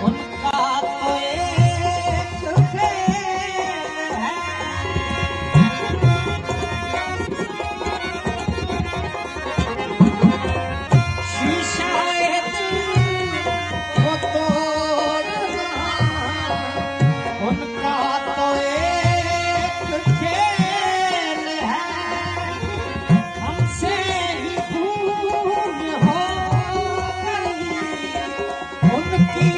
उनका तो एक खेल है। शीशा दिल को तोड़ना उनका तो एक खेल है। हमसे ही भूल हो गई उनकी